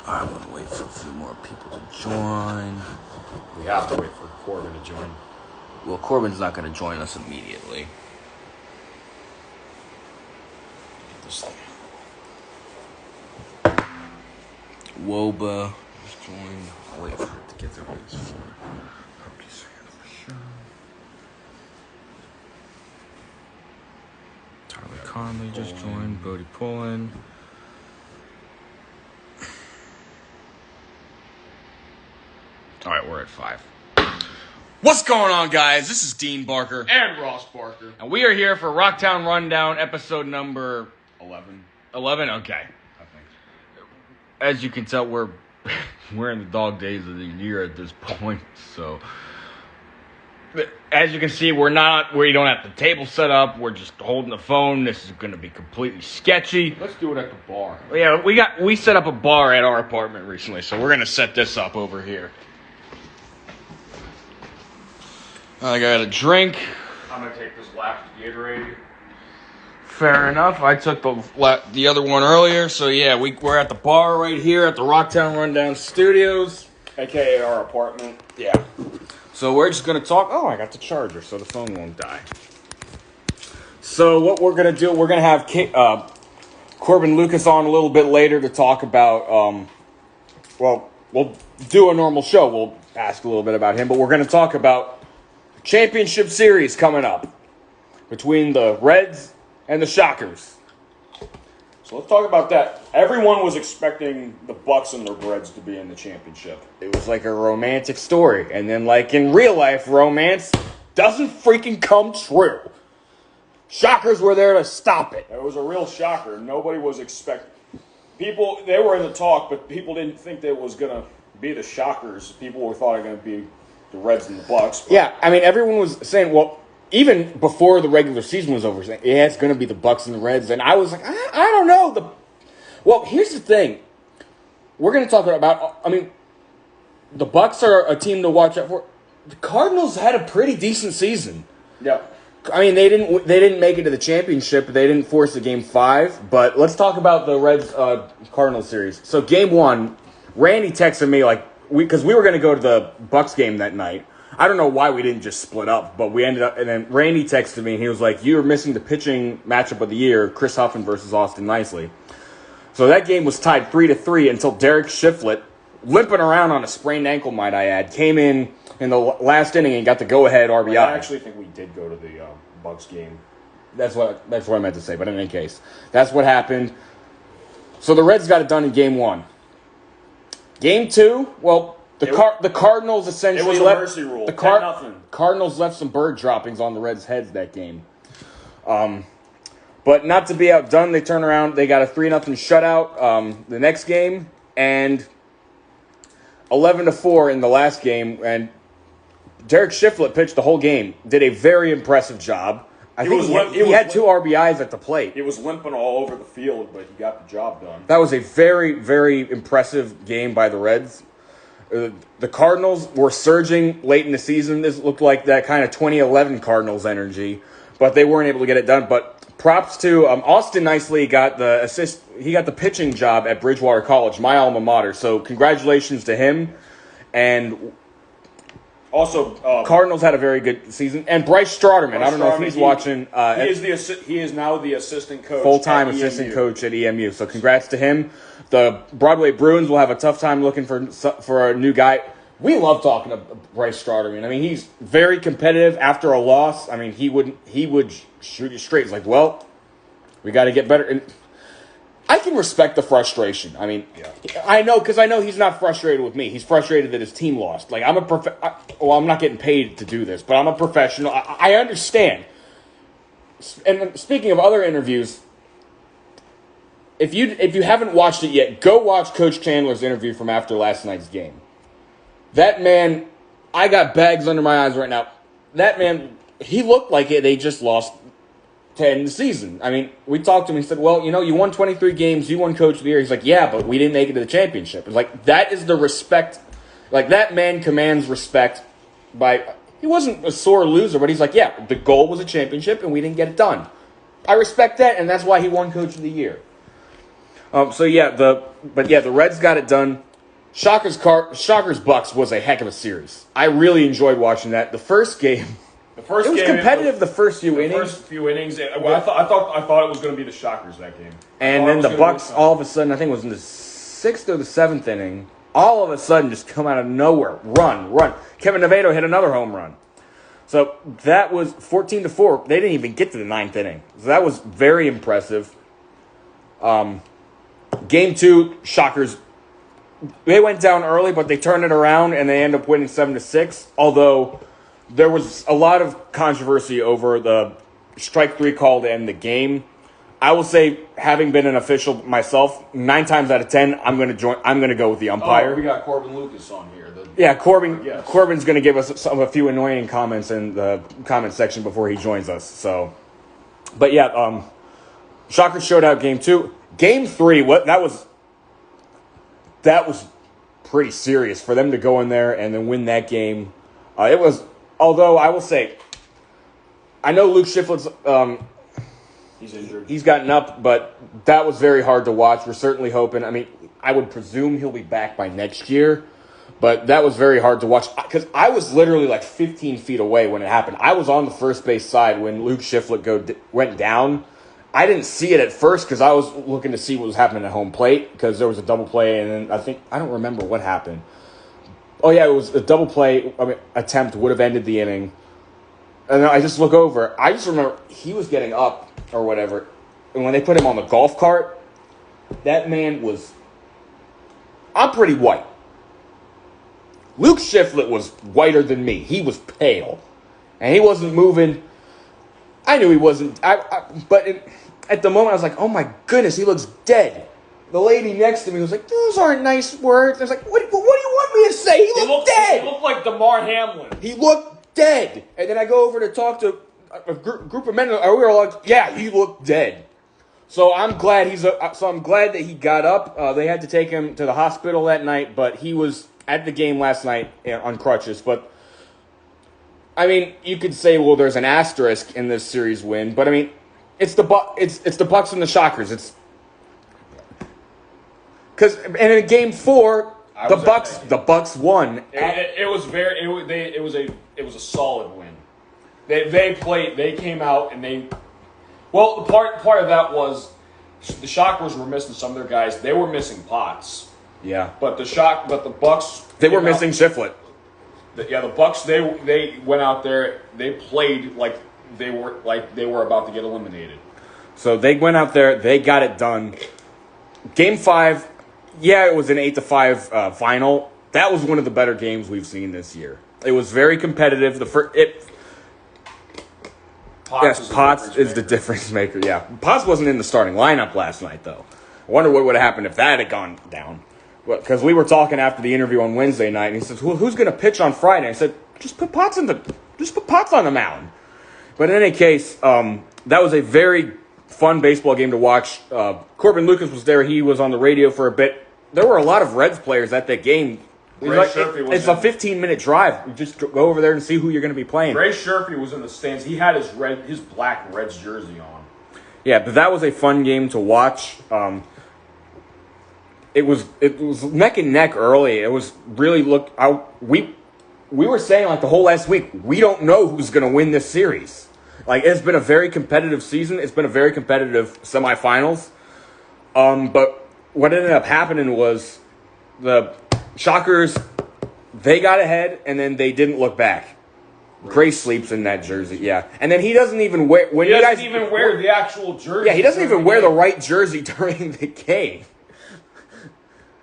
I'm going to wait for a few more people to join. We have to wait for Corbin to join. Well, Corbin's not going to join us immediately. Woba just joined. I'll wait for it to get their rates for Tyler Conley just joined. Bodie Pullen. All right, we're at 5. What's going on, guys? This is Dean Barker. And Ross Barker. And we are here for Rocktown Rundown, episode number 11. 11? Okay. I think. As you can tell, we're in the dog days of the year at this point. So, as you can see, we don't have the table set up. We're just holding the phone. This is going to be completely sketchy. Let's do it at the bar. Yeah, we set up a bar at our apartment recently, so we're going to set this up over here. I got a drink. I'm going to take this last Gatorade. Fair enough. I took the other one earlier. So, yeah, we're at the bar right here at the Rocktown Rundown Studios. A.K.A. our apartment. Yeah. So, we're just going to talk. Oh, I got the charger, so the phone won't die. So, what we're going to do, we're going to have Corbin Lucas on a little bit later to talk about, we'll do a normal show. We'll ask a little bit about him, but we're going to talk about championship series coming up between the Reds and the Shockers. So let's talk about that. Everyone was expecting the Bucks and the Reds to be in the championship. It was like a romantic story. And then, like in real life, romance doesn't freaking come true. Shockers were there to stop it. It was a real shocker. Nobody was expecting. People, they were in the talk, but people didn't think that it was going to be the Shockers. People thought it was going to be the Reds and the Bucks. Yeah, I mean, everyone was saying, well, even before the regular season was over, saying, yeah, it's going to be the Bucks and the Reds. And I was like, I don't know. Well, here's the thing. We're going to talk about, the Bucks are a team to watch out for. The Cardinals had a pretty decent season. Yeah. I mean, they didn't make it to the championship. They didn't force a Game 5. But let's talk about the Reds-Cardinals series. So, Game 1, Randy texted me, because we were going to go to the Bucks game that night. I don't know why we didn't just split up, but we ended up, and then Randy texted me, and he was like, you were missing the pitching matchup of the year, Chris Huffman versus Austin Nicely. So that game was tied 3-3 until Derek Shifflett, limping around on a sprained ankle, might I add, came in the last inning and got the go-ahead RBI. I actually think we did go to the Bucks game. That's what I meant to say, but in any case, that's what happened. So the Reds got it done in Game 1. Game 2, well, the Cardinals essentially it was a mercy rule. The 10-0. Cardinals left some bird droppings on the Reds' heads that game. But not to be outdone, they turn around. They got a 3-0 shutout the next game, and 11-4 in the last game. And Derek Shifflett pitched the whole game. Did a very impressive job. I think he had 2 RBIs at the plate. He was limping all over the field, but he got the job done. That was a very, very impressive game by the Reds. The Cardinals were surging late in the season. This looked like that kind of 2011 Cardinals energy, but they weren't able to get it done. But props to Austin Nicely got the assist. He got the pitching job at Bridgewater College, my alma mater. So congratulations to him. And also, Cardinals had a very good season. And Bryce Strouderman, I don't know if he's watching. He is now the assistant coach, full-time assistant coach at EMU. So congrats to him. The Broadway Bruins will have a tough time looking for a new guy. We love talking to Bryce Strouderman. I mean, he's very competitive after a loss. I mean, he would shoot you straight. He's like, well, we got to get better. And I can respect the frustration. I mean, yeah. I know he's not frustrated with me. He's frustrated that his team lost. Like, I'm not getting paid to do this, but I'm a professional. I understand. And speaking of other interviews, if you haven't watched it yet, go watch Coach Chandler's interview from after last night's game. That man, I got bags under my eyes right now. That man, he looked like they just lost 10 the season. I mean, we talked to him and said, well, you won 23 games, you won Coach of the Year. He's like, yeah, but we didn't make it to the championship. It's like, that is the respect. Like, that man commands respect by, he wasn't a sore loser, but he's like, yeah, the goal was a championship and we didn't get it done. I respect that, and that's why he won Coach of the Year. The Reds got it done. Shockers Bucks was a heck of a series. I really enjoyed watching that. The first game, it was competitive. The first few innings. I thought it was going to be the Shockers that game. And then the Bucks, all of a sudden, I think it was in the 6th or the 7th inning, all of a sudden just come out of nowhere, run. Kevin Nevado hit another home run. So that was 14-4. They didn't even get to the 9th inning. So that was very impressive. Game 2, Shockers, they went down early, but they turned it around, and they ended up winning 7-6, although there was a lot of controversy over the strike 3 call to end the game. I will say, having been an official myself, 9 times out of 10, I'm going to go with the umpire. Oh, we got Corbin Lucas on here. Corbin's going to give us a few annoying comments in the comment section before he joins us. So, but yeah, Shockers showed out game 2. Game 3, that was pretty serious for them to go in there and then win that game. It was, although I will say, I know Luke Shifflett's he's injured. He's gotten up, but that was very hard to watch. We're certainly hoping. I mean, I would presume he'll be back by next year, but that was very hard to watch because I was literally like 15 feet away when it happened. I was on the first base side when Luke Shifflett went down. I didn't see it at first because I was looking to see what was happening at home plate because there was a double play, and then I don't remember what happened. Oh, yeah, it was a double play attempt would have ended the inning. And then I just look over. I just remember he was getting up or whatever, and when they put him on the golf cart, that man was – I'm pretty white. Luke Shifflett was whiter than me. He was pale, and he wasn't moving. I knew he wasn't, but at the moment I was like, oh my goodness, he looks dead. The lady next to me was like, those aren't nice words. I was like, what do you want me to say? He looked dead. He looked like DeMar Hamlin. He looked dead. And then I go over to talk to a group of men, and we were like, yeah, he looked dead. So I'm glad that he got up. They had to take him to the hospital that night, but he was at the game last night on crutches. But I mean, you could say, well, there's an asterisk in this series win, but I mean, it's the Bucks and the Shockers. It's because in game 4, the Bucks won. It was a solid win. They came out and the part of that was the Shockers were missing some of their guys. They were missing Potts. Yeah, but the Bucks were missing Shifflett. The Bucks they went out there. They played like they were about to get eliminated. So they went out there. They got it done. Game 5, it was an 8-5 final. That was one of the better games we've seen this year. It was very competitive. Potts is the difference maker. Yeah, Potts wasn't in the starting lineup last night though. I wonder what would have happened if that had gone down. Because we were talking after the interview on Wednesday night, and he says, well, who's going to pitch on Friday? I said, just put Potts on the mound. But in any case, that was a very fun baseball game to watch. Corbin Lucas was there. He was on the radio for a bit. There were a lot of Reds players at that game. It's a 15-minute drive. You just go over there and see who you're going to be playing. Ray Sherfy was in the stands. He had his black Reds jersey on. Yeah, but that was a fun game to watch. It was neck and neck early. It was really we were saying like the whole last week, we don't know who's going to win this series. Like it's been a very competitive season. It's been a very competitive semifinals. But what ended up happening was the Shockers, they got ahead and then they didn't look back. Gray sleeps in that jersey, yeah. And then he doesn't even wear he doesn't even wear the actual jersey. Yeah, he doesn't even wear the right jersey during the game.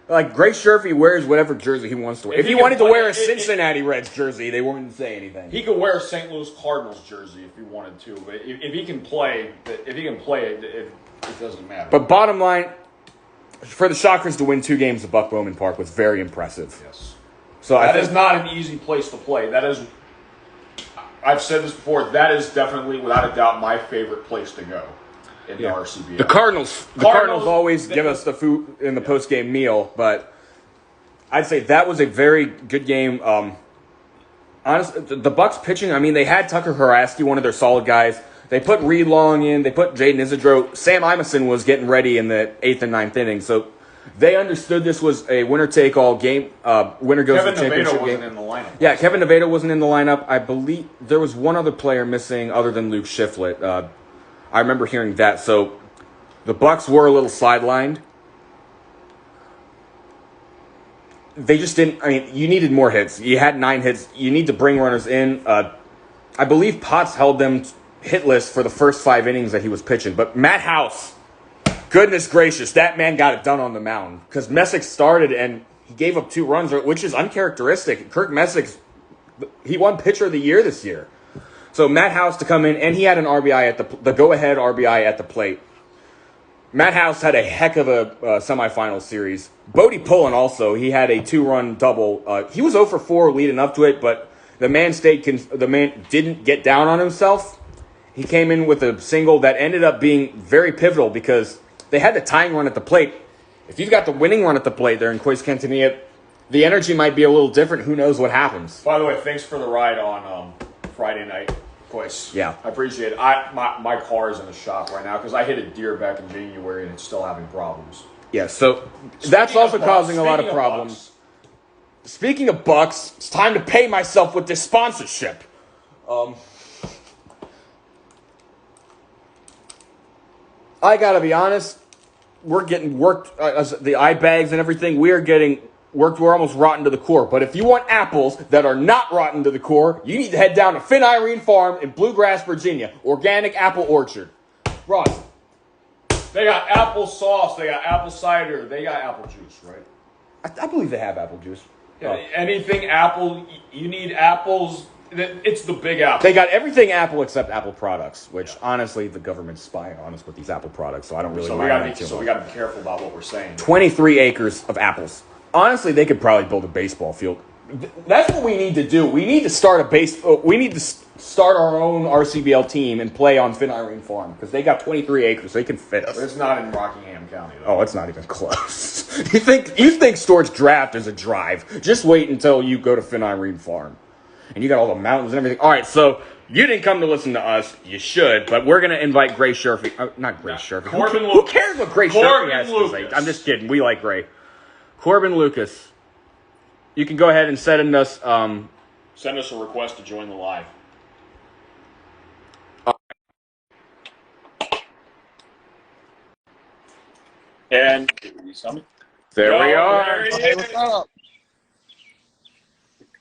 Like, Gray Sherfy wears whatever jersey he wants to wear. If he wanted to wear a Cincinnati Reds jersey, they wouldn't say anything. He could wear a St. Louis Cardinals jersey if he wanted to. But if he can play, it doesn't matter. But bottom line, for the Shockers to win 2 games at Buck Bowman Park was very impressive. Yes. So that is not an easy place to play. I've said this before, that is definitely, without a doubt, my favorite place to go. In the RCBL. The Cardinals always give us the food in the post-game meal, but I'd say that was a very good game. Honestly, the Bucks pitching, I mean, they had Tucker Haraski, one of their solid guys. They put Reed Long in. They put Jaden Isidro. Sam Imeson was getting ready in the 8th and 9th inning. So they understood this was a winner-take-all game. Winner goes to the championship game. Wasn't in the lineup. Yeah, Kevin Nevada wasn't in the lineup. I believe there was one other player missing other than Luke Shifflett. I remember hearing that. So the Bucks were a little sidelined. They just didn't. I mean, you needed more hits. You had 9 hits. You need to bring runners in. I believe Potts held them hitless for the first 5 innings that he was pitching. But Matt House, goodness gracious, that man got it done on the mound. Because Messick started and he gave up 2 runs, which is uncharacteristic. Kirk Messick, he won Pitcher of the Year this year. So Matt House to come in, and he had an RBI at the go-ahead RBI at the plate. Matt House had a heck of a semifinal series. Bodie Pullen also, he had a 2-run double. He was 0 for 4 leading up to it, but the man didn't get down on himself. He came in with a single that ended up being very pivotal because they had the tying run at the plate. If you've got the winning run at the plate there in Cois Cantanilla, the energy might be a little different. Who knows what happens? By the way, thanks for the ride on Friday night. Cois. Yeah. I appreciate it. My car is in the shop right now because I hit a deer back in January and it's still having problems. Yeah, so that's also causing a lot of problems. Speaking of Bucks, it's time to pay myself with this sponsorship. I gotta be honest, we're getting worked, the eye bags and everything, we are getting worked, we're almost rotten to the core. But if you want apples that are not rotten to the core, you need to head down to Finn Irene Farm in Bluegrass, Virginia. Organic apple orchard. Ross. They got apple sauce, they got apple cider, they got apple juice, right? I believe they have apple juice. Yeah, anything apple, you need apples, it's the big apple. They got everything apple except apple products, which honestly the government's spying on us with these apple products, so I don't really So we got to be careful about what we're saying. 23 acres of apples. Honestly, they could probably build a baseball field. That's what we need to do. We need to start we need to start our own RCBL team and play on Finn Irene Farm because they got 23 acres. They can fit us. But it's not in Rockingham County, though. Oh, it's not even close. You think Storage Draft is a drive? Just wait until you go to Finn Irene Farm, and you got all the mountains and everything. All right, so you didn't come to listen to us. You should, but we're gonna invite Gray Sherfy. Not Gray Sherfy. Corbin Who Lucas. cares what Gray Sherfy has to say? I'm just kidding. We like Gray. Corbin Lucas. You can go ahead and send us a request to join the live. And there we are. Hey, what's up?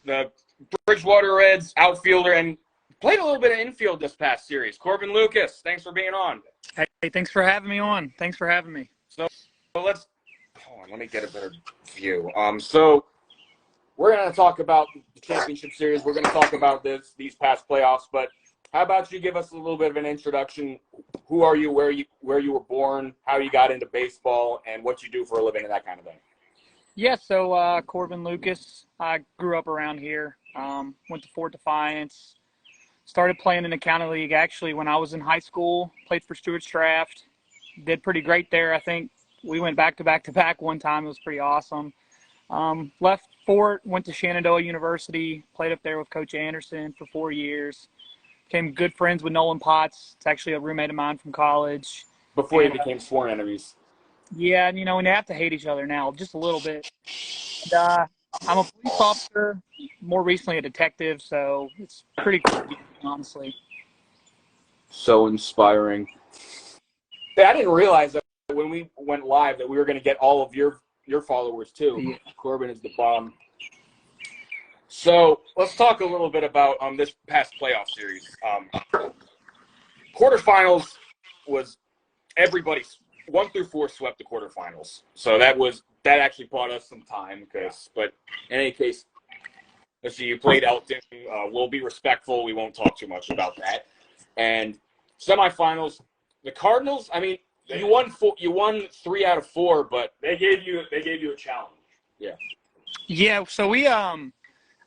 The Bridgewater Reds outfielder and played a little bit of infield this past series. Corbin Lucas, thanks for being on. Hey, thanks for having me on. Thanks for having me. So let me get a better view. So we're going to talk about the championship series. We're going to talk about these past playoffs. But how about you give us a little bit of an introduction? Who are you? Where you were born? How you got into baseball? And what you do for a living and that kind of thing. Yeah, so Corbin Lucas. I grew up around here. Went to Fort Defiance. Started playing in the county league actually when I was in high school. Played for Stewart's Draft. Did pretty great there. I think we went back to back one time. It was pretty awesome. Left Fort, went to Shenandoah University, played up there with Coach Anderson for 4 years. Became good friends with Nolan Potts. It's actually a roommate of mine from college. Before you became sworn enemies. Yeah, and and they have to hate each other now, just a little bit. And, I'm a police officer, more recently a detective, so it's pretty cool, honestly. So inspiring. I didn't realize that when we went live that we were going to get all of your followers too. Yeah. Corbin is the bomb. So let's talk a little bit about this past playoff series. Quarterfinals was everybody's 1 through 4 swept the quarterfinals. So that actually bought us some time but in any case, let's see, you played Elton. We'll be respectful. We won't talk too much about that. And semifinals, the Cardinals, I mean, you won 3 out of 4, but they gave you a challenge. Yeah. Yeah, so we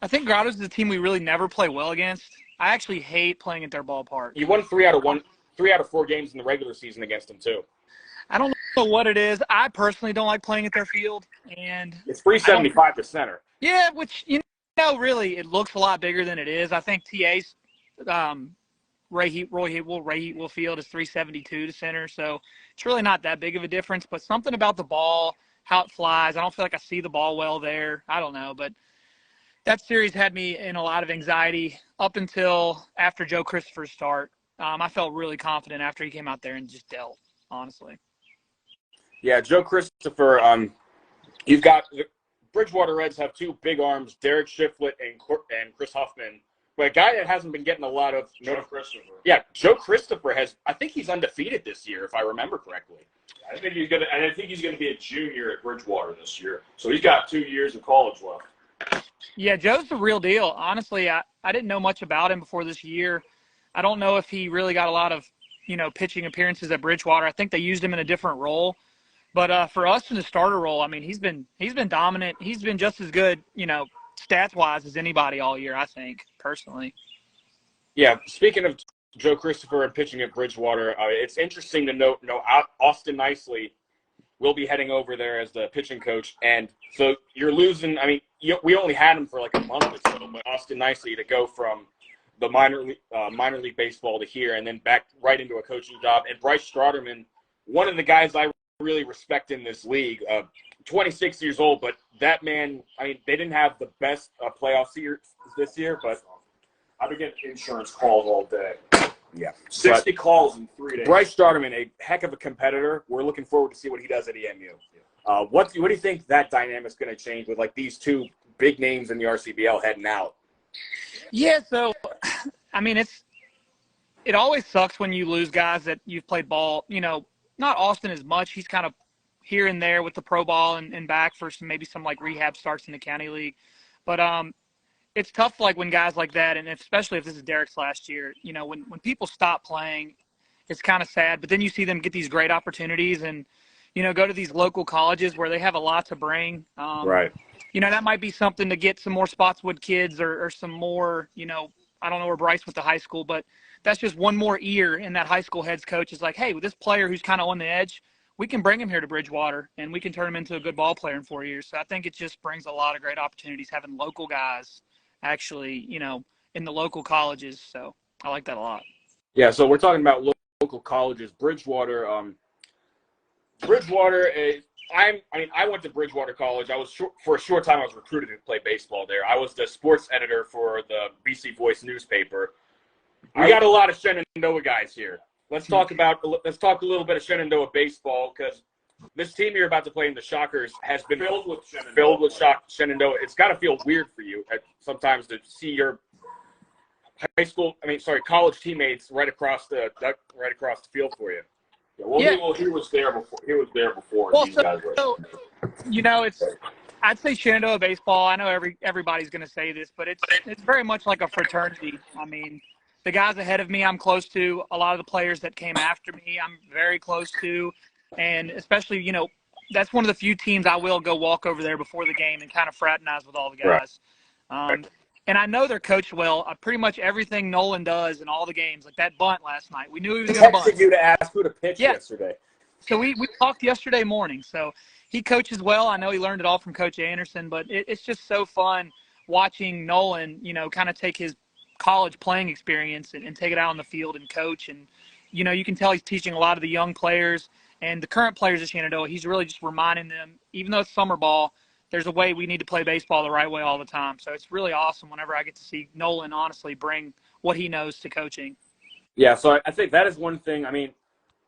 I think Grotto's the team we really never play well against. I actually hate playing at their ballpark. You won 3 out of 4 games in the regular season against them too. I don't know what it is. I personally don't like playing at their field, and it's 375 to center. Yeah, which really it looks a lot bigger than it is. I think TA's Ray Heatwell Field is 372 to center, so it's really not that big of a difference. But something about the ball, how it flies, I don't feel like I see the ball well there. I don't know, but that series had me in a lot of anxiety up until after Joe Christopher's start. I felt really confident after he came out there and just dealt, honestly. Yeah, Joe Christopher, you've got the Bridgewater Reds have two big arms, Derek Shifflett and Chris Huffman. But a guy that hasn't been getting a lot of Joe Christopher. Yeah, Joe Christopher I think he's undefeated this year, if I remember correctly. I think he's gonna be a junior at Bridgewater this year. So he's got 2 years of college left. Yeah, Joe's the real deal. Honestly, I didn't know much about him before this year. I don't know if he really got a lot of, pitching appearances at Bridgewater. I think they used him in a different role. But for us in the starter role, I mean, he's been dominant. He's been just as good, stats-wise as anybody all year, I think, personally. Yeah, speaking of Joe Christopher and pitching at Bridgewater, it's interesting to note, Austin Nicely will be heading over there as the pitching coach. And so you're losing – I mean, we only had him for like a month or so, but Austin Nicely to go from the minor league baseball to here and then back right into a coaching job. And Bryce Strouderman, one of the guys I really respect in this league, 26 years old, but that man, I mean, they didn't have the best playoff series this year, but I've been getting insurance calls all day. Yeah. 60 calls in 3 days. Bryce Strouderman, a heck of a competitor. We're looking forward to see what he does at EMU. What do you think that dynamic's going to change with, like, these two big names in the RCBL heading out? Yeah, so, I mean, it always sucks when you lose guys that you've played ball, not Austin as much. He's kind of here and there with the pro ball and back for maybe some like rehab starts in the county league. But it's tough like when guys like that, and especially if this is Derek's last year, when people stop playing, it's kind of sad. But then you see them get these great opportunities and, go to these local colleges where they have a lot to bring. Right. That might be something to get some more Spotswood kids or some more, I don't know where Bryce went to high school, but that's just one more ear in that high school head's coach is like, hey, with this player who's kind of on the edge, we can bring him here to Bridgewater and we can turn him into a good ball player in 4 years. So I think it just brings a lot of great opportunities having local guys actually, in the local colleges. So I like that a lot. Yeah, so we're talking about local colleges. Bridgewater, I went to Bridgewater College. For a short time, I was recruited to play baseball there. I was the sports editor for the BC Voice newspaper. We got a lot of Shenandoah guys here. Let's talk a little bit of Shenandoah baseball because this team you're about to play in the Shockers has been filled with Shenandoah. It's got to feel weird for you sometimes to see your college teammates right across the field for you. Yeah, well, he was there before. He was there before. Well, these guys were. I'd say Shenandoah baseball. I know everybody's going to say this, but it's very much like a fraternity. I mean, the guys ahead of me, I'm close to. A lot of the players that came after me, I'm very close to, and especially, that's one of the few teams I will go walk over there before the game and kind of fraternize with all the guys. Right. And I know they're coached well. Pretty much everything Nolan does in all the games, like that bunt last night. We knew he was going to bunt. I texted you to ask who to pitch yesterday. So we talked yesterday morning. So he coaches well. I know he learned it all from Coach Anderson, but it's just so fun watching Nolan, kind of take his college playing experience and take it out on the field and coach. And, you can tell he's teaching a lot of the young players and the current players at Shenandoah. He's really just reminding them, even though it's summer ball, there's a way we need to play baseball the right way all the time. So it's really awesome whenever I get to see Nolan honestly bring what he knows to coaching. Yeah, so I think that is one thing. I mean,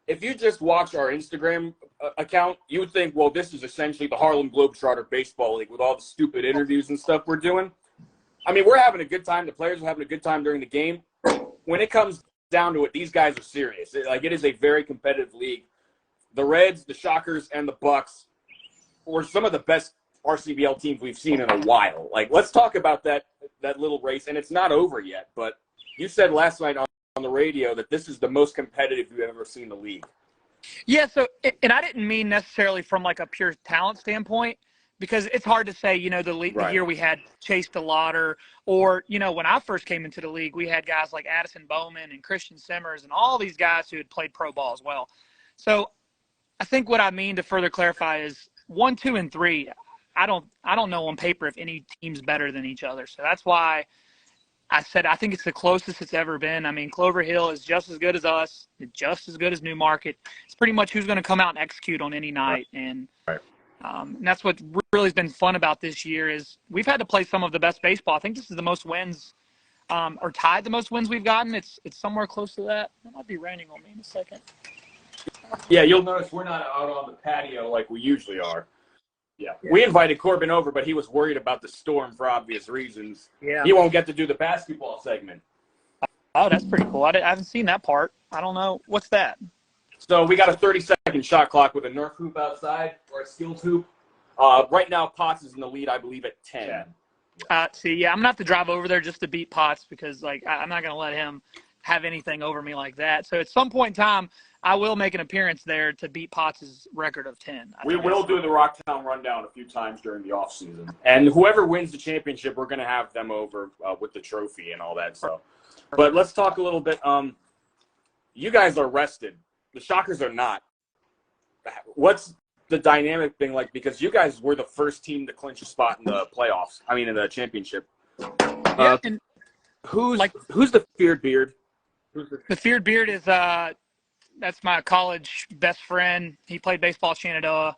if you just watch our Instagram account, you would think, well, this is essentially the Harlem Globetrotter Baseball League with all the stupid interviews and stuff we're doing. I mean, we're having a good time. The players are having a good time during the game. When it comes down to it, these guys are serious. It is a very competitive league. The Reds, the Shockers, and the Bucks were some of the best RCBL teams we've seen in a while. Like, let's talk about that little race, and it's not over yet. But you said last night on the radio that this is the most competitive you've ever seen in the league. Yeah, so and I didn't mean necessarily from like a pure talent standpoint, because it's hard to say, the year we had Chase DeLauder or, when I first came into the league, we had guys like Addison Bowman and Christian Simmers and all these guys who had played pro ball as well. So I think what I mean to further clarify is 1, 2, and 3. I don't know on paper if any team's better than each other. So that's why I said I think it's the closest it's ever been. I mean, Clover Hill is just as good as us, just as good as Newmarket. It's pretty much who's going to come out and execute on any night. And that's what really has been fun about this year is we've had to play some of the best baseball. I think this is the most wins, or tied the most wins we've gotten. It's somewhere close to that. It might be raining on me in a second. Yeah, you'll notice we're not out on the patio like we usually are. Yeah. We invited Corbin over, but he was worried about the storm for obvious reasons. Yeah. He won't get to do the basketball segment. Oh, that's pretty cool. I haven't seen that part. I don't know. What's that? So we got a 30-second shot clock with a Nerf hoop outside or a skills hoop. Right now, Potts is in the lead, I believe, at 10. I'm going to have to drive over there just to beat Potts because, like, I'm not going to let him have anything over me like that. So at some point in time, I will make an appearance there to beat Potts' record of 10. We will do the Rocktown Rundown a few times during the offseason. And whoever wins the championship, we're going to have them over with the trophy and all that. So, but let's talk a little bit. You guys are rested. The Shockers are not. What's the dynamic thing like? Because you guys were the first team to clinch a spot in the playoffs. I mean, in the championship. Who's the feared beard? The feared beard is that's my college best friend. He played baseball at Shenandoah.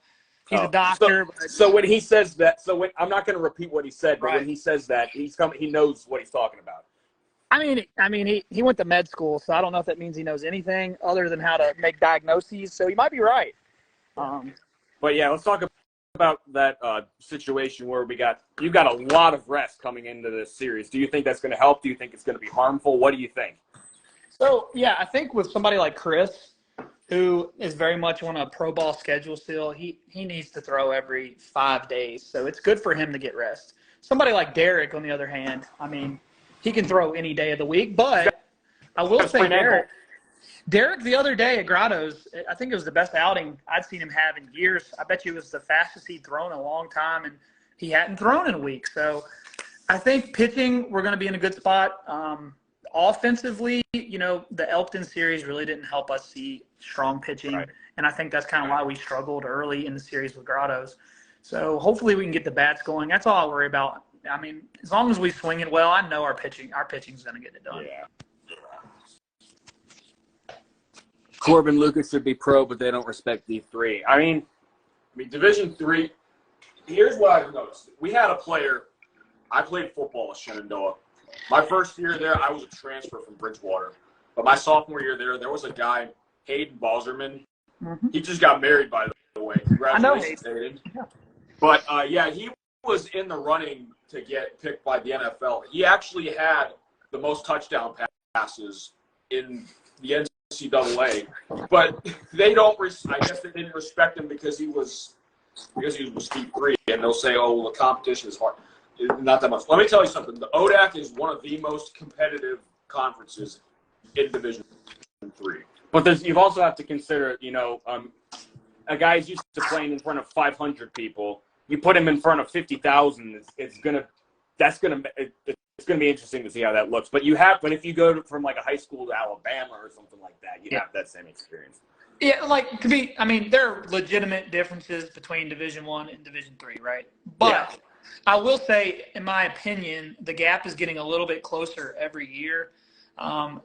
He's a doctor. So when he says that, I'm not going to repeat what he said, but when he says that, he knows what he's talking about. I mean, he went to med school, so I don't know if that means he knows anything other than how to make diagnoses. So he might be right. But yeah, let's talk about that situation where you got a lot of rest coming into this series. Do you think that's going to help? Do you think it's going to be harmful? What do you think? So yeah, I think with somebody like Chris, who is very much on a pro ball schedule still, he needs to throw every 5 days. So it's good for him to get rest. Somebody like Derek, on the other hand, I mean, he can throw any day of the week. But I will say Derek the other day at Grotto's, I think it was the best outing I'd seen him have in years. I bet you it was the fastest he'd thrown in a long time, and he hadn't thrown in a week. So I think pitching, we're going to be in a good spot. Offensively, the Elkton series really didn't help us see strong pitching, and I think that's kind of why we struggled early in the series with Grotto's. So hopefully we can get the bats going. That's all I worry about. I mean, as long as we swing it well, I know our pitching's going to get it done. Yeah. Corbin Lucas should be pro, but they don't respect D3. I mean, Division III, here's what I've noticed. We had a player, I played football at Shenandoah. My first year there, I was a transfer from Bridgewater. But my sophomore year there was a guy, Hayden Balzerman. Mm-hmm. He just got married, by the way. Congratulations, Hayden. Yeah. But, he was in the running to get picked by the NFL. He actually had the most touchdown passes in the NCAA. But they don't I guess they didn't respect him because he was D3, and they'll say, oh, well, the competition is hard. Not that much. Let me tell you something. The ODAC is one of the most competitive conferences in Division III. But you also have to consider, a guy's used to playing in front of 500 people. You put him in front of 50,000. It's gonna be interesting to see how that looks. But if you go from like a high school to Alabama or something like that, you have that same experience. Yeah, there are legitimate differences between Division I and Division III, right? But I will say, in my opinion, the gap is getting a little bit closer every year.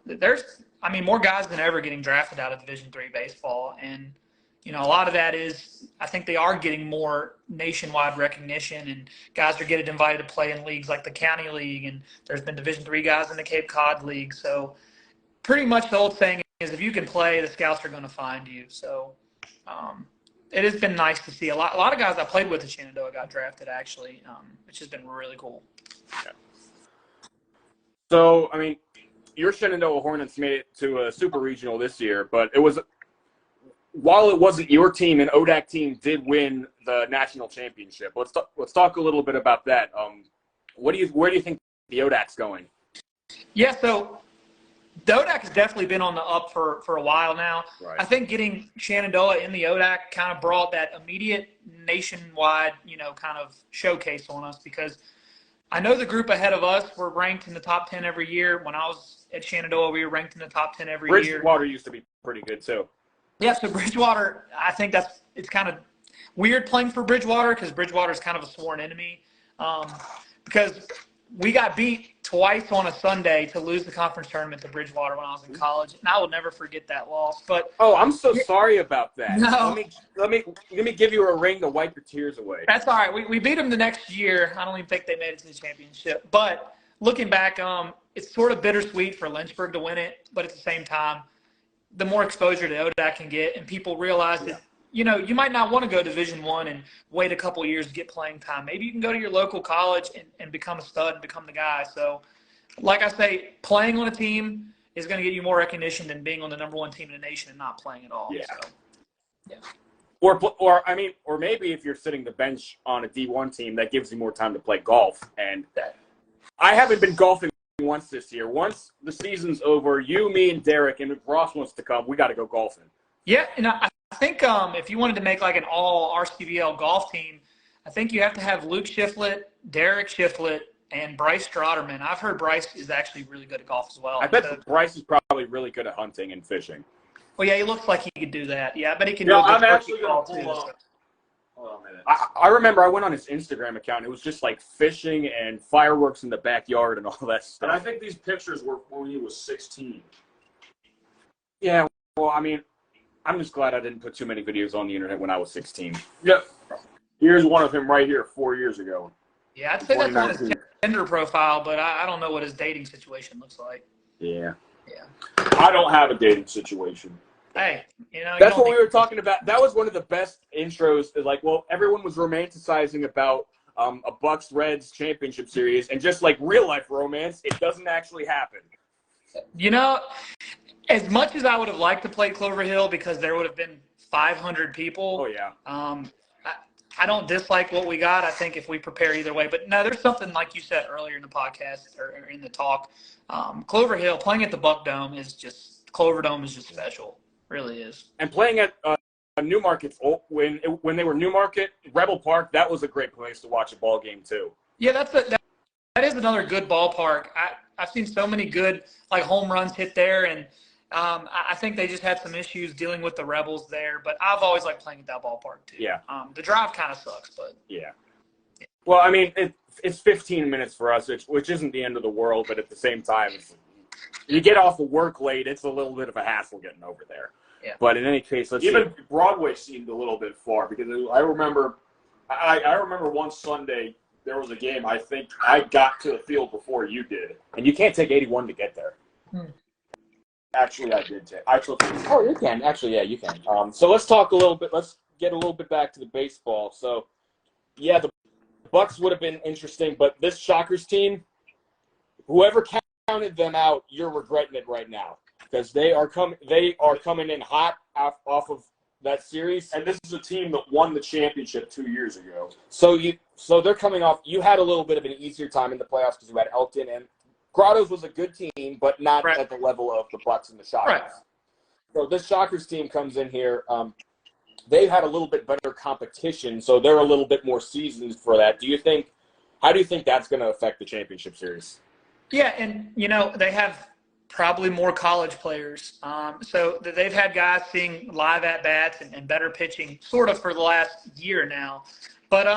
There's more guys than ever getting drafted out of Division III baseball. And, a lot of that is I think they are getting more nationwide recognition, and guys are getting invited to play in leagues like the County League, and there's been Division III guys in the Cape Cod League. So pretty much the old saying is if you can play, the scouts are going to find you. So it has been nice to see. A lot of guys I played with at Shenandoah got drafted, actually, which has been really cool. Yeah. So, your Shenandoah Hornets made it to a super regional this year, but while it wasn't your team, an ODAC team did win the national championship. Let's talk a little bit about that. Where do you think the ODAC's going? Yeah, so the ODAC has definitely been on the up for a while now. Right. I think getting Shenandoah in the ODAC kind of brought that immediate nationwide, kind of showcase on us, because I know the group ahead of us were ranked in the top 10 every year. When I was at Shenandoah, we were ranked in the top 10 every year. Bridgewater used to be pretty good too. Yeah, so Bridgewater, I think it's kind of weird playing for Bridgewater because Bridgewater is kind of a sworn enemy. Because we got beat twice on a Sunday to lose the conference tournament to Bridgewater when I was in college, and I will never forget that loss. But I'm so sorry about that. No. Let me give you a ring to wipe your tears away. That's all right. We beat them the next year. I don't even think they made it to the championship. But looking back, it's sort of bittersweet for Lynchburg to win it. But at the same time, the more exposure that ODAC can get, and people realize that, you might not want to go Division I and wait a couple years to get playing time. Maybe you can go to your local college and become a stud and become the guy. So, like I say, playing on a team is going to get you more recognition than being on the #1 team in the nation and not playing at all. Yeah. So, yeah. Or maybe if you're sitting the bench on a D1 team, that gives you more time to play golf. And I haven't been golfing once this year. Once the season's over, you, me, and Derek, and if Ross wants to come, we got to go golfing. Yeah, and I think if you wanted to make like an all RCBL golf team, I think you have to have Luke Shifflett, Derek Shifflett, and Bryce Strotterman. I've heard Bryce is actually really good at golf as well. I bet Bryce is probably really good at hunting and fishing. Well, yeah, he looks like he could do that. Yeah, I bet he can You know, do a I'm good actually golf going to too. pull So. up. Hold on a minute. I remember I went on his Instagram account. It was just like fishing and fireworks in the backyard and all that stuff. And I think these pictures were when he was 16. Yeah, well, I mean, I'm just glad I didn't put too many videos on the internet when I was 16. Yep. Here's one of him right here 4 years ago. Yeah, I'd say that's on his 2019. Tinder profile, but I don't know what his dating situation looks like. Yeah. Yeah. I don't have a dating situation. Hey, That's what we were talking about. That was one of the best intros. Like, well, everyone was romanticizing about a Bucks Reds championship series, and just like real life romance, it doesn't actually happen. As much as I would have liked to play Clover Hill because there would have been 500 people. Oh yeah. I don't dislike what we got. I think if we prepare either way, but no, there's something like you said earlier in the podcast or in the talk. Clover Hill playing at the Buck Dome Clover Dome is just special. Really is. And playing at Newmarket when they were Newmarket, Rebel Park, that was a great place to watch a ball game too. Yeah, that is another good ballpark. I've seen so many good like home runs hit there, and I think they just had some issues dealing with the Rebels there. But I've always liked playing at that ballpark too. Yeah. The drive kind of sucks, but yeah. Well, I mean, it's 15 minutes for us, which isn't the end of the world, but at the same time, you get off of work late, it's a little bit of a hassle getting over there. Yeah. But in any case, Even Broadway seemed a little bit far because I remember one Sunday there was a game. I think I got to the field before you did. And you can't take 81 to get there. Actually, I did. I took it. Oh, you can. Actually, yeah, you can. So let's talk a little bit. Let's get a little bit back to the baseball. So, yeah, the Bucks would have been interesting, but this Shockers team, whoever counted them out, you're regretting it right now because they are coming in hot off of that series. And this is a team that won the championship 2 years ago. So they're coming off. You had a little bit of an easier time in the playoffs because you had Elkton, and Grottoes was a good team, but not at the level of the Bucks and the Shockers. Right. So this Shockers team comes in here. They've had a little bit better competition, so they're a little bit more seasoned for that. How do you think that's going to affect the championship series? Yeah, and they have probably more college players. So they've had guys seeing live at bats and better pitching sort of for the last year now. But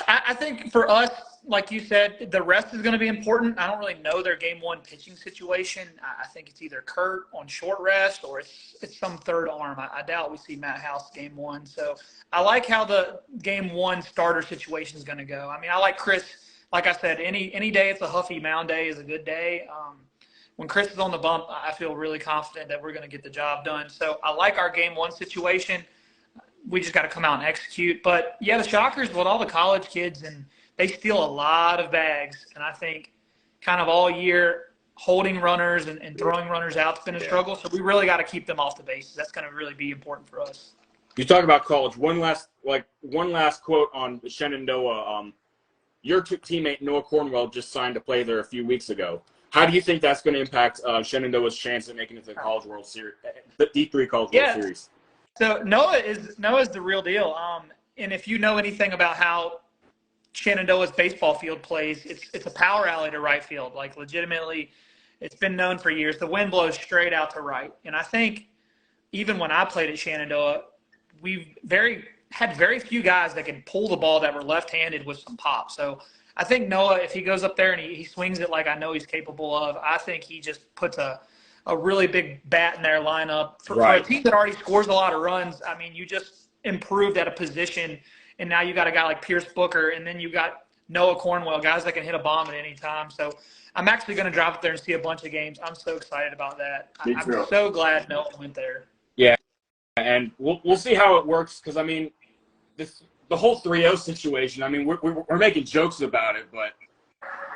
I think for us, like you said, the rest is going to be important. I don't really know their game one pitching situation. I think it's either Kurt on short rest or it's some third arm. I doubt we see Matt House game one. So I like how the game one starter situation is going to go. I mean, I like Chris. Like I said, any day it's a Huffy Mound day is a good day. When Chris is on the bump, I feel really confident that we're going to get the job done. So I like our game one situation. We just got to come out and execute. But, yeah, the Shockers with all the college kids, and they steal a lot of bags. And I think kind of all year holding runners and throwing runners out has been a struggle. So we really got to keep them off the bases. That's going to really be important for us. You talk about college. One last quote on Shenandoah. Your teammate Noah Cornwell just signed to play there a few weeks ago. How do you think that's going to impact Shenandoah's chance of making it to the College World Series, the D3 College World Series? So Noah is the real deal. And if you know anything about how Shenandoah's baseball field plays, it's a power alley to right field. Like legitimately, it's been known for years. The wind blows straight out to right. And I think even when I played at Shenandoah, we've had very few guys that can pull the ball that were left-handed with some pop. So I think Noah, if he goes up there and he swings it like I know he's capable of, I think he just puts a really big bat in their lineup. For a team that already scores a lot of runs, I mean, you just improved at a position, and now you got a guy like Pierce Booker, and then you got Noah Cornwell, guys that can hit a bomb at any time. So I'm actually going to drive up there and see a bunch of games. I'm so excited about that. I'm so glad Noah went there. Yeah, and we'll see how it works because, I mean, the whole 3-0 situation, I mean, we're making jokes about it, but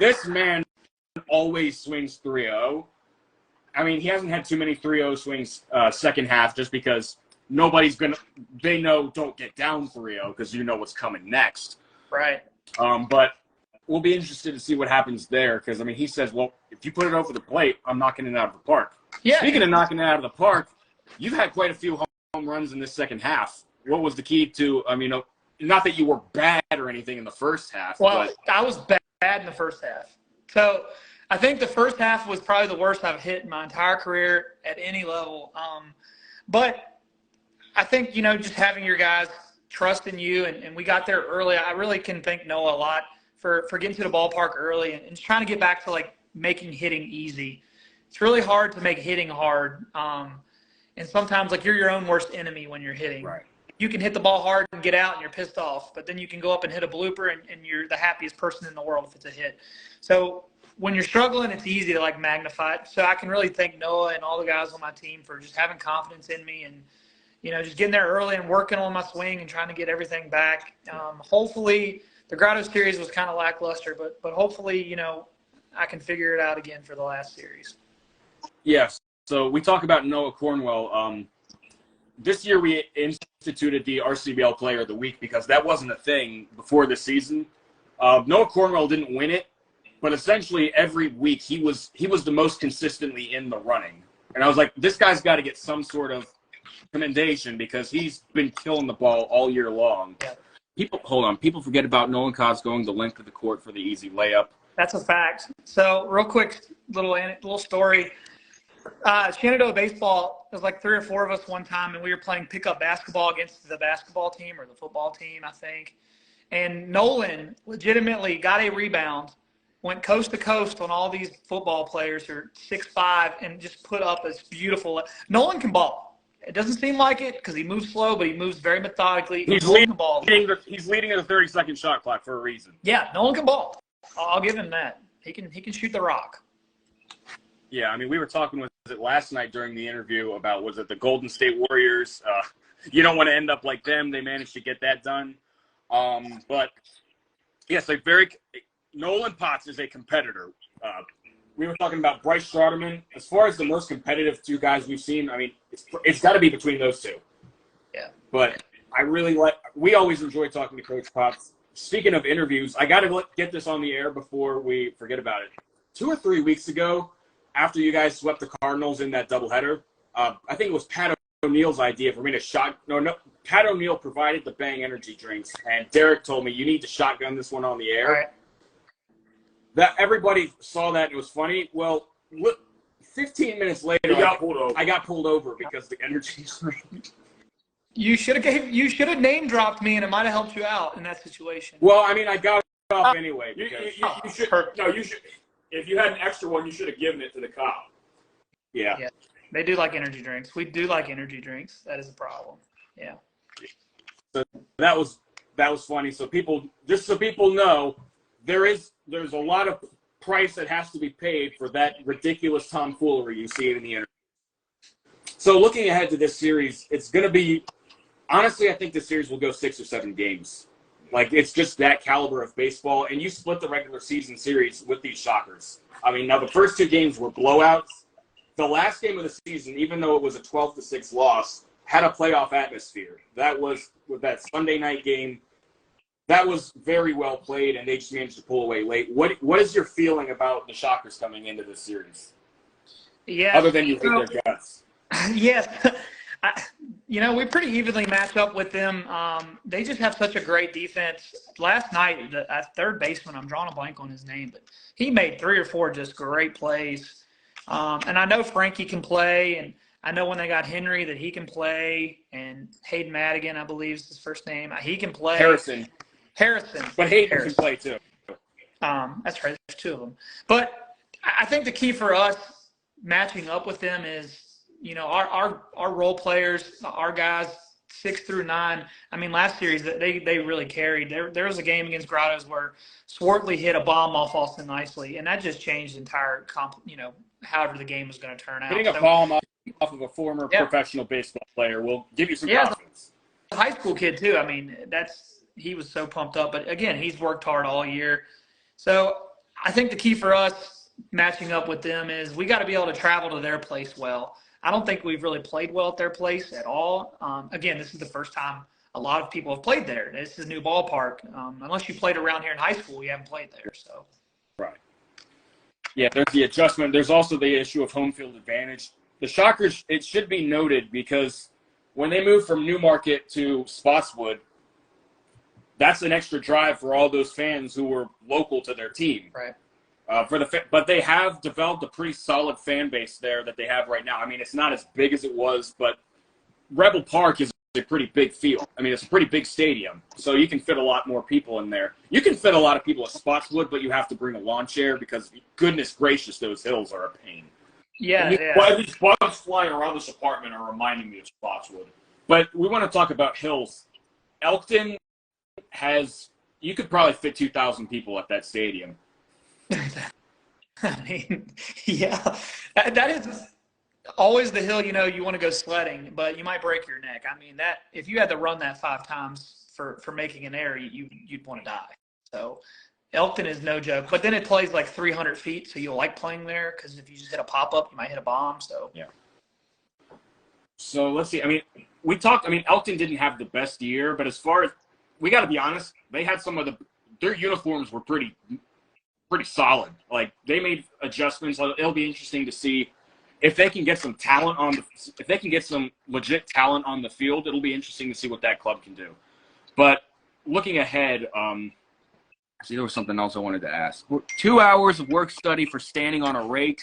this man always swings 3-0. I mean, he hasn't had too many 3-0 swings second half just because nobody's going to – they know don't get down 3-0 because you know what's coming next. Right. But we'll be interested to see what happens there because, I mean, he says, well, if you put it over the plate, I'm knocking it out of the park. Yeah. Speaking of knocking it out of the park, you've had quite a few home runs in this second half. What was the key to – I mean, not that you were bad or anything in the first half. Well, I was bad in the first half. So I think the first half was probably the worst I've hit in my entire career at any level. But I think, just having your guys trust in you, and we got there early. I really can thank Noah a lot for getting to the ballpark early and trying to get back to, making hitting easy. It's really hard to make hitting hard. And sometimes, you're your own worst enemy when you're hitting. Right. You can hit the ball hard and get out and you're pissed off, but then you can go up and hit a blooper and you're the happiest person in the world if it's a hit. So when you're struggling, it's easy to magnify it. So I can really thank Noah and all the guys on my team for just having confidence in me and, just getting there early and working on my swing and trying to get everything back. Hopefully the Grotto series was kind of lackluster, but hopefully, I can figure it out again for the last series. Yes. So we talk about Noah Cornwell. This year we instituted the RCBL Player of the Week because that wasn't a thing before the season. Noah Cornwell didn't win it, but essentially every week he was the most consistently in the running. And I was like, this guy's got to get some sort of commendation because he's been killing the ball all year long. Yeah. People forget about Nolan Cobbs going the length of the court for the easy layup. That's a fact. So real quick, little story. Shenandoah Baseball, it was 3 or 4 of us one time, and we were playing pickup basketball against the basketball team or the football team, I think. And Nolan legitimately got a rebound, went coast to coast on all these football players who are 6'5", and just put up this beautiful – Nolan can ball. It doesn't seem like it because he moves slow, but he moves very methodically. He's leading the 30-second shot clock for a reason. Yeah, Nolan can ball. I'll give him that. He can shoot the rock. Yeah, I mean, we were talking with it last night during the interview about, was it the Golden State Warriors? You don't want to end up like them. They managed to get that done. But, yes, Nolan Potts is a competitor. We were talking about Bryce Strouderman. As far as the most competitive two guys we've seen, I mean, it's got to be between those two. Yeah. But we always enjoy talking to Coach Potts. Speaking of interviews, I got to get this on the air before we forget about it. 2 or 3 weeks ago, after you guys swept the Cardinals in that doubleheader, I think it was Pat O'Neill's idea for me to Pat O'Neill provided the Bang energy drinks, and Derek told me, you need to shotgun this one on the air. Right. That everybody saw that and it was funny. Well, 15 minutes later, I got pulled over because the energy drink. You should have name dropped me, and it might have helped you out in that situation. Well, I mean, I got it off anyway. You should. If you had an extra one, you should have given it to the cop. Yeah. They do like energy drinks. We do like energy drinks. That is a problem. Yeah. So that was funny. So people know, there's a lot of price that has to be paid for that ridiculous tomfoolery you see in the interview. So looking ahead to this series, it's going to be honestly, I think this series will go 6 or 7 games. It's just that caliber of baseball. And you split the regular season series with these shockers. I mean, now the first 2 games were blowouts. The last game of the season, even though it was a 12-6 loss, had a playoff atmosphere. That was with that Sunday night game. That was very well played, and they just managed to pull away late. What is your feeling about the Shockers coming into this series? Yeah. Other than you hate their guts. Yes. We pretty evenly match up with them. They just have such a great defense. Last night, the third baseman, I'm drawing a blank on his name, but he made 3 or 4 just great plays. And I know Frankie can play, and I know when they got Henry that he can play, and Hayden Madigan, I believe is his first name. He can play. Harrison. But Hayden can play too. That's right. There's two of them. But I think the key for us matching up with them is, our role players, our guys, 6 through 9. I mean, last series they really carried. There was a game against Grottoes where Swartley hit a bomb off Austin Nicely, and that just changed the entire however the game was going to turn out. Hitting a bomb off of a former professional baseball player will give you some confidence. A high school kid too. I mean, he was so pumped up. But again, he's worked hard all year. So I think the key for us matching up with them is we got to be able to travel to their place well. I don't think we've really played well at their place at all. Again, this is the first time a lot of people have played there. This is a new ballpark. Unless you played around here in high school, you haven't played there. So, right. Yeah, there's the adjustment. There's also the issue of home field advantage. The Shockers, it should be noted, because when they moved from Newmarket to Spotswood, that's an extra drive for all those fans who were local to their team. Right. But they have developed a pretty solid fan base there that they have right now. I mean, it's not as big as it was, but Rebel Park is a pretty big field. I mean, it's a pretty big stadium, so you can fit a lot more people in there. You can fit a lot of people at Spotswood, but you have to bring a lawn chair because, goodness gracious, those hills are a pain. Yeah. These bugs flying around this apartment are reminding me of Spotswood. But we want to talk about hills. Elkton you could probably fit 2,000 people at that stadium. I mean, yeah, that is always the hill, you want to go sledding, but you might break your neck. I mean, that if you had to run that 5 times for making an error, you'd want to die. So Elkton is no joke. But then it plays like 300 feet, so you'll like playing there because if you just hit a pop-up, you might hit a bomb. So yeah. So let's see. I mean, Elkton didn't have the best year, but as far as we got to be honest, they had their uniforms were pretty solid. Like, they made adjustments. It'll be interesting to see if they can get some talent if they can get some legit talent on the field. It'll be interesting to see what that club can do. But looking ahead, see, there was something else I wanted to ask. 2 hours of work study for standing on a rake.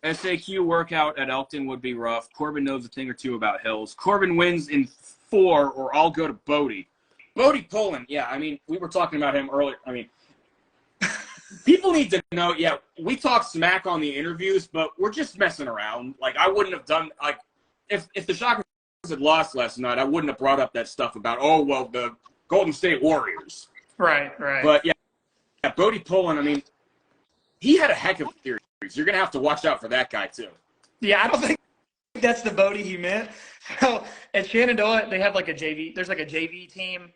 SAQ workout at Elkton would be rough. Corbin knows a thing or two about hills. Corbin wins in 4, or I'll go to Bodie. Bodie Pullen, yeah, I mean, we were talking about him earlier. I mean, people need to know, yeah, we talk smack on the interviews, but we're just messing around. Like, I wouldn't have done, like, if the Shockers had lost last night, I wouldn't have brought up that stuff about, the Golden State Warriors. Right. But, yeah, Bodie Pullen, I mean, he had a heck of a series. You're going to have to watch out for that guy, too. Yeah, I don't think that's the Bodie he meant. So, at Shenandoah, they have, like, a JV. There's, like, a JV team.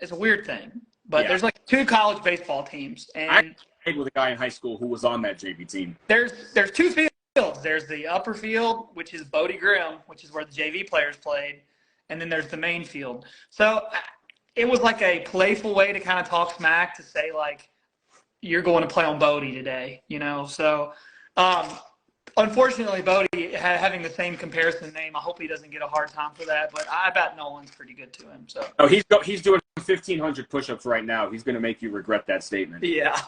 It's a weird thing. But there's, like, 2 college baseball teams. And I played with a guy in high school who was on that JV team. There's 2 fields. There's the upper field, which is Bodie Grimm, which is where the JV players played. And then there's the main field. So, it was, like, a playful way to kind of talk smack to say, like, you're going to play on Bodie today, So, unfortunately, Bodie having the same comparison name, I hope he doesn't get a hard time for that. But I bet Nolan's pretty good to him. So. Oh, he's doing 1,500 push-ups right now. He's going to make you regret that statement. Yeah.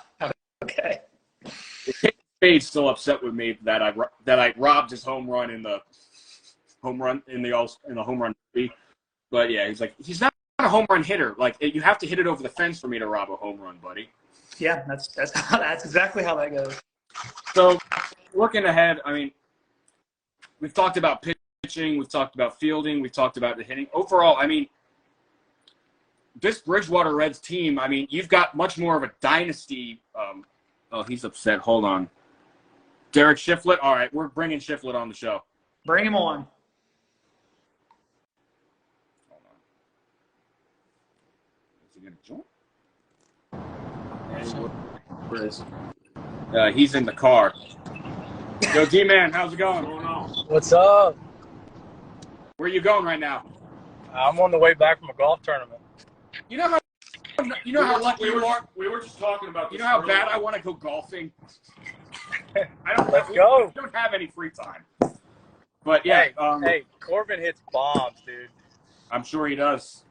Okay. Spade's still upset with me that I robbed his home run in the home run derby. But yeah, he's not a home run hitter. Like, you have to hit it over the fence for me to rob a home run, buddy. Yeah, that's exactly how that goes. So, looking ahead, I mean, we've talked about pitching, we've talked about fielding, we've talked about the hitting. Overall, I mean, this Bridgewater Reds team, I mean, you've got much more of a dynasty. He's upset. Hold on. Derek Shifflett. All right, we're bringing Shifflett on the show. Bring him on. Hold on. Is he going to join? He's in the car. Yo, D-Man, how's it going? What's up? Where are you going right now? I'm on the way back from a golf tournament. You know how lucky you are? We were just talking about this. You know how bad I want to go golfing? Let's go. I don't have any free time. But, yeah. Hey, Corbin hits bombs, dude. I'm sure he does.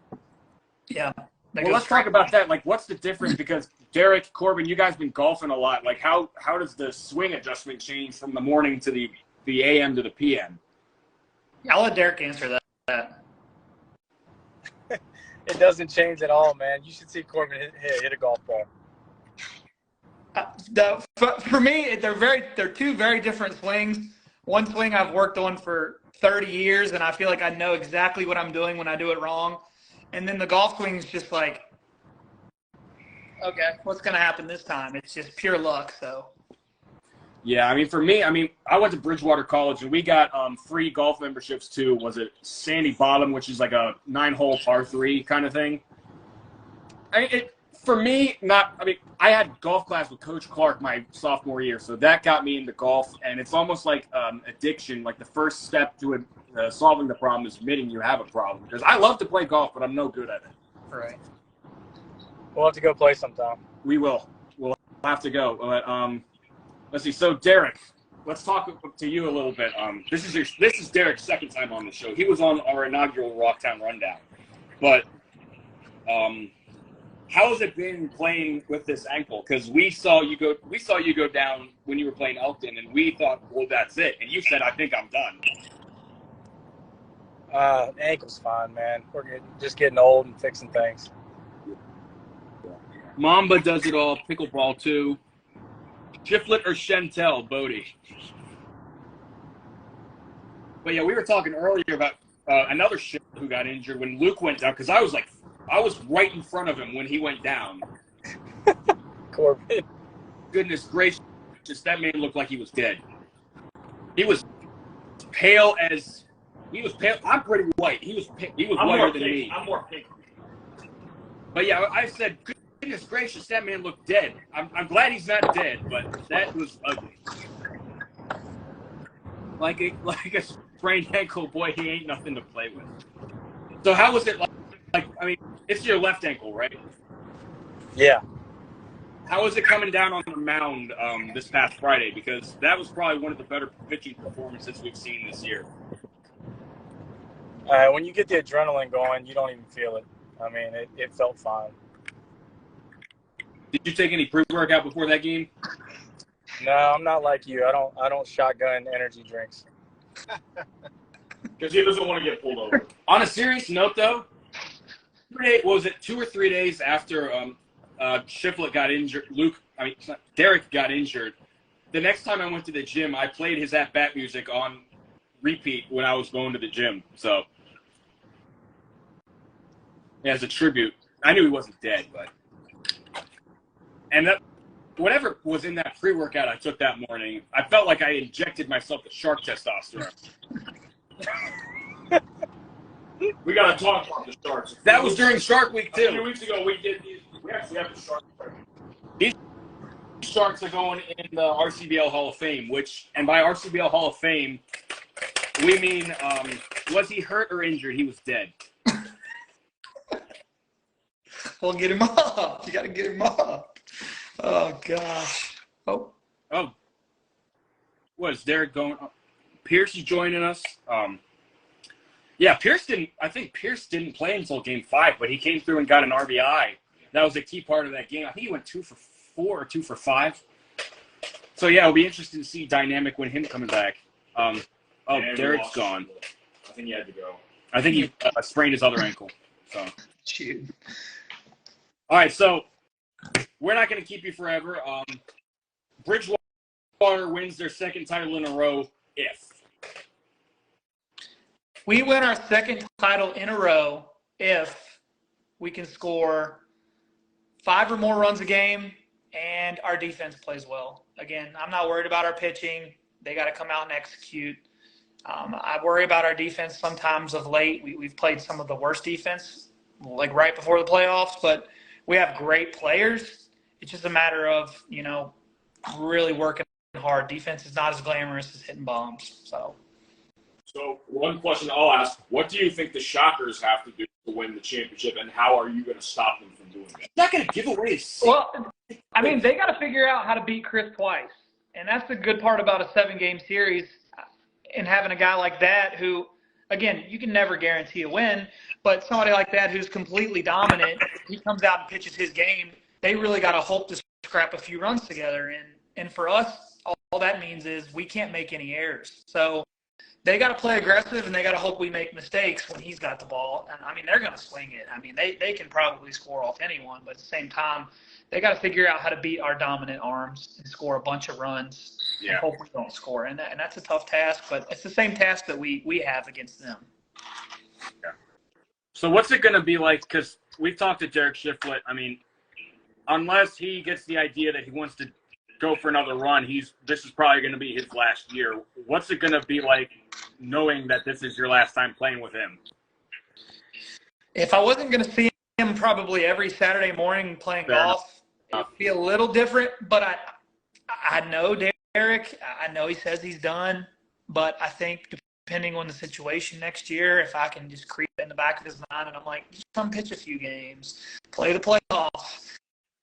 Yeah. Well, let's talk about that. Like, what's the difference? Because Derek, Corbin, you guys been golfing a lot. Like, how does the swing adjustment change from the morning to the AM to the PM? Yeah, I'll let Derek answer that. It doesn't change at all, man. You should see Corbin hit a golf ball. For me, they're two very different swings. One swing I've worked on for 30 years, and I feel like I know exactly what I'm doing when I do it wrong. And then the golf swing is just like, okay, what's going to happen this time? It's just pure luck. So. Yeah, I mean, for me, I went to Bridgewater College, and we got free golf memberships to, was it Sandy Bottom, which is like a 9-hole par 3 kind of thing. For me, I had golf class with Coach Clark my sophomore year, so that got me into golf, and it's almost like addiction. Like the first step to solving the problem is admitting you have a problem. Because I love to play golf, but I'm no good at it. Right. We'll have to go play sometime. We will. We'll have to go. But let's see. So Derek, let's talk to you a little bit. This is Derek's second time on the show. He was on our inaugural Rocktown Rundown, but how has it been playing with this ankle? Because we saw you go down when you were playing Elkton, and we thought, well, that's it. And you said, I think I'm done. Ankle's fine, man. We're just getting old and fixing things. Mamba does it all. Pickleball too. Shifflett or Chantel, Bodie. But yeah, we were talking earlier about another Shifflett who got injured when Luke went down. Because I was right in front of him when he went down. Corbin. Goodness gracious, that man looked like he was dead. He was pale. I'm pretty white. He was whiter than me. I'm more pink. But yeah, I said, goodness gracious, that man looked dead. I'm glad he's not dead, but that was ugly. Like a sprained ankle, boy, he ain't nothing to play with. So how was it like? It's your left ankle, right? Yeah. How was it coming down on the mound this past Friday? Because that was probably one of the better pitching performances we've seen this year. When you get the adrenaline going, you don't even feel it. It felt fine. Did you take any pre-workout before that game? No, I'm not like you. I don't shotgun energy drinks. Because he doesn't want to get pulled over. On a serious note, though, 2 or 3 days after Shifflett got injured, Derek got injured, the next time I went to the gym, I played his at-bat music on repeat when I was going to the gym. So, yeah, as a tribute. I knew he wasn't dead, but... And whatever was in that pre-workout I took that morning, I felt like I injected myself with shark testosterone. We got to talk about the Sharks. That was during Shark Week, too. A few weeks ago, we actually have the Sharks. These Sharks are going in the RCBL Hall of Fame, and by RCBL Hall of Fame, we mean, was he hurt or injured? He was dead. Well, get him up. You got to get him up. Oh, gosh. Oh. What is Derek going? Pierce is joining us. Yeah, I think Pierce didn't play until Game 5, but he came through and got an RBI. That was a key part of that game. I think he went 2 for 4 or 2 for 5. So, yeah, it'll be interesting to see dynamic when him coming back. Derek's gone. I think he had to go. I think he sprained his other ankle. So. Shoot. All right, so we're not going to keep you forever. Bridgewater wins their second title in a row if. We win our second title in a row if we can score 5 or more runs a game and our defense plays well. Again, I'm not worried about our pitching. They got to come out and execute. I worry about our defense sometimes of late. We've played some of the worst defense, like right before the playoffs, but we have great players. It's just a matter of, really working hard. Defense is not as glamorous as hitting bombs. So one question I'll ask, what do you think the Shockers have to do to win the championship, and how are you going to stop them from doing that? Not going to give away a Well, they got to figure out how to beat Chris twice. And that's the good part about a 7-game series and having a guy like that who, again, you can never guarantee a win, but somebody like that who's completely dominant, he comes out and pitches his game, they really got to hope to scrap a few runs together. And for us, all that means is we can't make any errors. So they got to play aggressive, and they got to hope we make mistakes when he's got the ball. And, I mean, they're going to swing it. I mean, they can probably score off anyone, but at the same time, they got to figure out how to beat our dominant arms and score a bunch of runs and hope we don't score. And that's a tough task, but it's the same task that we have against them. Yeah. So what's it going to be like? Because we've talked to Derek Shifflett. I mean, unless he gets the idea that he wants to go for another run, this is probably going to be his last year. What's it going to be like knowing that this is your last time playing with him? If I wasn't going to see him probably every Saturday morning playing golf, it would be a little different. But I know Derek. I know he says he's done. But I think depending on the situation next year, if I can just creep in the back of his mind and I'm like, just come pitch a few games, play the playoffs.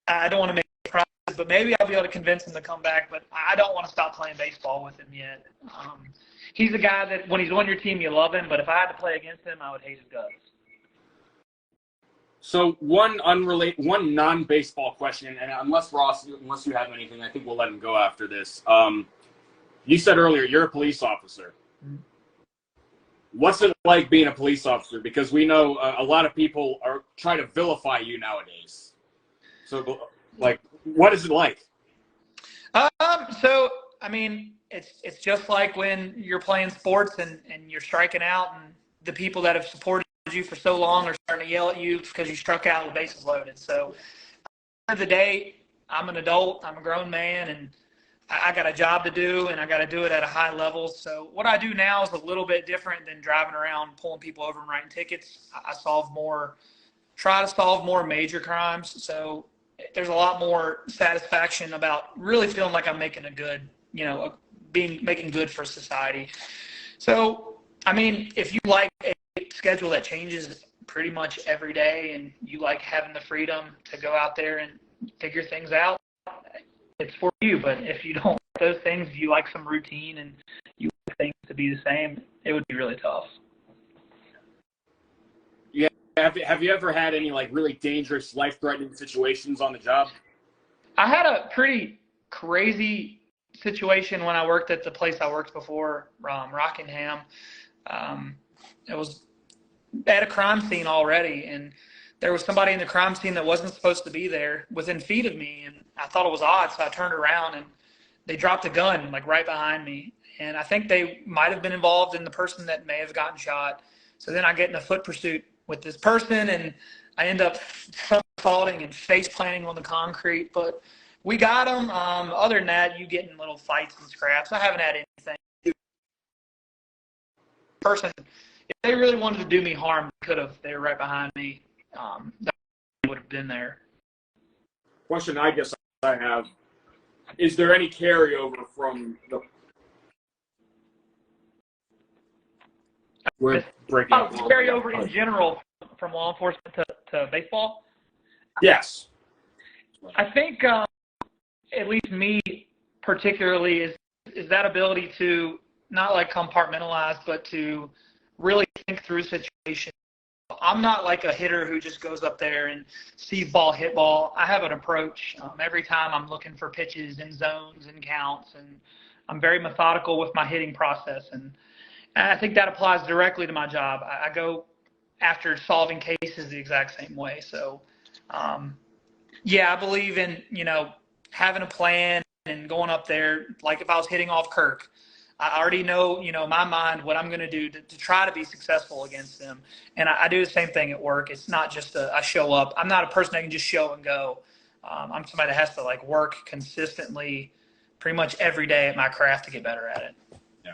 I don't want to make promises, but maybe I'll be able to convince him to come back. But I don't want to stop playing baseball with him yet. He's a guy that when he's on your team, you love him. But if I had to play against him, I would hate his guts. So one non-baseball question, and unless you have anything, I think we'll let him go after this. You said earlier you're a police officer. Mm-hmm. What's it like being a police officer? Because we know a lot of people are trying to vilify you nowadays. So, like, what is it like? So, I mean, it's just like when you're playing sports and you're striking out and the people that have supported you for so long are starting to yell at you because you struck out with bases loaded. So, at the end of the day, I'm an adult. I'm a grown man, and I got a job to do, and I got to do it at a high level. So what I do now is a little bit different than driving around, pulling people over and writing tickets. I try to solve more major crimes. So there's a lot more satisfaction about really feeling like I'm making a good, making good for society. So, I mean, if you like a schedule that changes pretty much every day and you like having the freedom to go out there and figure things out, it's for you. But if you don't like those things, you like some routine and you like things to be the same, it would be really tough. Yeah. Have you ever had any really dangerous, life-threatening situations on the job? I had a pretty crazy situation when I worked at the place I worked before, Rockingham. It was at a crime scene already, and there was somebody in the crime scene that wasn't supposed to be there within feet of me, and I thought it was odd, so I turned around, and they dropped a gun, right behind me. And I think they might have been involved in the person that may have gotten shot. So then I get in a foot pursuit with this person, and I end up somersaulting and face planting on the concrete. But we got them. Other than that, you get in little fights and scraps. I haven't had anything. Person, if they really wanted to do me harm, they could have. They were right behind me. That would have been there. Question I guess I have, is there any carryover from the carryover in general from law enforcement to baseball? Yes. I think at least me particularly is that ability to not compartmentalize, but to really think through situations. I'm not like a hitter who just goes up there and sees ball, hit ball. I have an approach. Every time I'm looking for pitches and zones and counts, and I'm very methodical with my hitting process. And I think that applies directly to my job. I go after solving cases the exact same way. So, I believe in, having a plan and going up there. Like if I was hitting off Kirk, I already know, in my mind what I'm going to do to try to be successful against them. And I do the same thing at work. It's not just I show up. I'm not a person that can just show and go. I'm somebody that has to work consistently pretty much every day at my craft to get better at it. Yeah.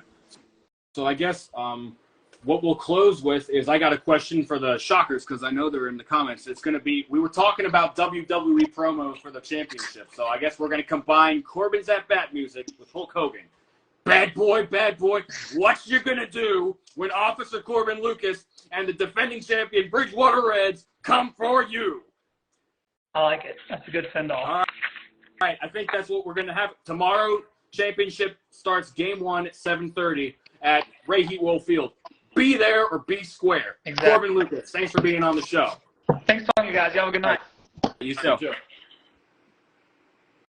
So I guess what we'll close with is I got a question for the Shockers because I know they're in the comments. It's going to be, we were talking about WWE promos for the championship. So I guess we're going to combine Corbin's at-bat music with Hulk Hogan. Bad boy, what you gonna do when Officer Corbin Lucas and the defending champion Bridgewater Reds come for you? I like it. That's a good send-off. All right, I think that's what we're gonna have tomorrow. Championship starts game 1 at 7:30 at Ray Heatwell Field. Be there or be square. Exactly. Corbin Lucas, thanks for being on the show. Thanks for talking, you guys. You have a good night. You too.